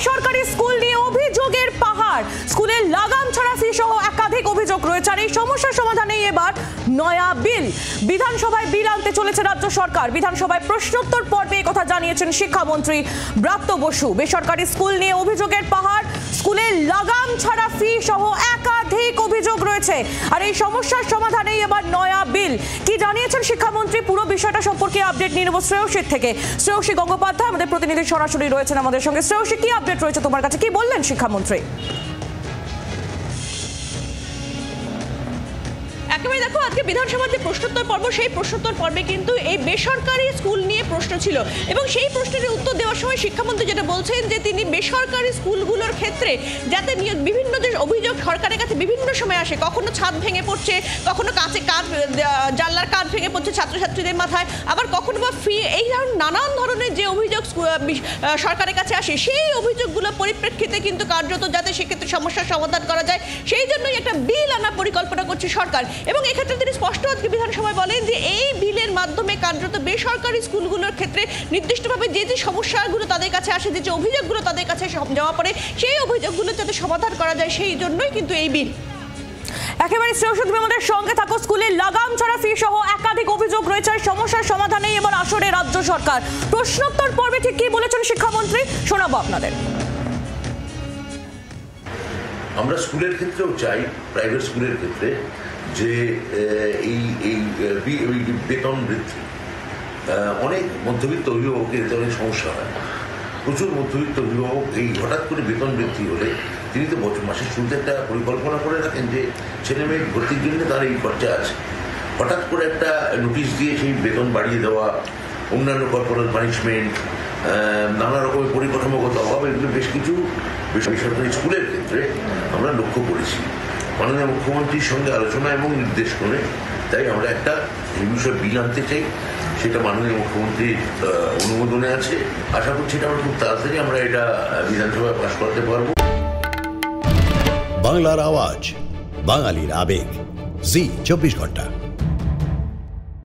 বেসরকারি স্কুল নিয়ে অভিযোগের পাহাড়, স্কুলের লাগাম ছাড়া ফি সহ একাধিক অভিযোগ রয়েছে। আর এই সমস্যার সমাধানেই এবার নয়া বিল। বিধানসভায় বিল আনতে চলেছে রাজ্য সরকার। বিধানসভায় প্রশ্নোত্তর পর্বে এই কথা জানিয়েছেন শিক্ষামন্ত্রী ব্রাত্য বসু। বেসরকারি স্কুল নিয়ে অভিযোগের পাহাড়, স্কুলের লাগাম ছাড়া ফি সহ একাধিক অভিযোগ রয়েছে। আর এই সমস্যার সমাধানেই এবার নয়া বিল। কি জানিয়েছেন শিক্ষামন্ত্রী, পুরো বিষয়টা সম্পর্কে আপডেট নিয়ে নেব শ্রেয়সীর থেকে। শ্রেয়সী গঙ্গোপাধ্যায় আমাদের প্রতিনিধি সরাসরি রয়েছেন আমাদের সঙ্গে। শ্রেয়সী, কি আপডেট রয়েছে তোমার কাছে, কি বললেন শিক্ষামন্ত্রী? একেবারে দেখো, আজকে বিধানসভার যে প্রশ্নোত্তর পর্ব, সেই প্রশ্নোত্তর পর্বে কিন্তু এই বেসরকারি স্কুল নিয়ে প্রশ্ন ছিল এবং সেই প্রশ্নের উত্তর দেওয়ার সময় শিক্ষামন্ত্রী যেটা বলছেন যে তিনি বেসরকারি স্কুলগুলোর ক্ষেত্রে যাতে বিভিন্ন যে অভিযোগ সরকারের কাছে বিভিন্ন সময় আসে, কখনো ছাদ ভেঙে পড়ছে, কখনো জানলার কাঁচ ভেঙে পড়ছে ছাত্রছাত্রীদের মাথায়, আবার কখনো বা ফি, এই নানান ধরনের যে অভিযোগ সরকারের কাছে আসে, সেই অভিযোগগুলো পরিপ্রেক্ষিতে কিন্তু কার্যত যাতে সেক্ষেত্রে সমস্যার সমাধান করা যায়, সেই জন্যই একটা বিল আনার পরিকল্পনা করছে সরকার। এবং এক্ষেত্রে তিনি স্পষ্ট আজকে বিধানসভায় বলেন যে এই বিলের মাধ্যমে কার্যত বেসরকারি স্কুলগুলোর ক্ষেত্রে নির্দিষ্টভাবে যে যে সমস্যাগুলো তাদের কাছে আসে, যে যে অভিযোগগুলো তাদের কাছে জমা পড়ে, সেই অভিযোগগুলো যাতে সমাধান করা যায়, সেই জন্যই কিন্তু এই বিল। একেবারে শ্রেয়সী, তুমি আমাদের সঙ্গে থাকো। স্কুলে লাগাম ছাড়া ফি সহ একাধিক অভিযোগ রয়েছে। সমস্যার সমাধানেই এবার আসরে রাজ্য সরকার। প্রশ্নোত্তর পর্বে ঠিক কি বলেছেন শিক্ষামন্ত্রী, শোনাবো আপনাদের। আমরা স্কুলের ক্ষেত্রেও চাই, প্রাইভেট স্কুলের ক্ষেত্রে, যে এই বেতন বৃদ্ধি, অনেক মধ্যবিত্ত অভিভাবকের এতে অনেক সমস্যা হয়। প্রচুর মধ্যবিত্ত অভিভাবক এই হঠাৎ করে বেতন বৃদ্ধি হলে তিনি তো মাসের শুরুতে একটা পরিকল্পনা করে রাখেন যে ছেলে মেয়ে ভর্তির জন্য তার এই খরচা আছে। হঠাৎ করে একটা নোটিশ দিয়ে সেই বেতন বাড়িয়ে দেওয়া, অন্যান্য কর্পোরেট পানিশমেন্ট, নানা রকমের পরিকাঠামোগত অভাব, এগুলো বেশ কিছু বেসরকারি স্কুলের ক্ষেত্রে আমরা লক্ষ্য করেছি। মাননীয় মুখ্যমন্ত্রীর সঙ্গে আলোচনা এবং নির্দেশ করে তাই আমরা একটা এই বিষয়ে বিল আনতে চাই। সেটা মাননীয় মুখ্যমন্ত্রীর অনুমোদনে আছে। আশা করছি এটা আমরা খুব তাড়াতাড়ি আমরা এটা বিধানসভায় পাশ করতে পারবো। বাংলার আওয়াজ, বাঙালির আবেগ, জি 24 ঘন্টা।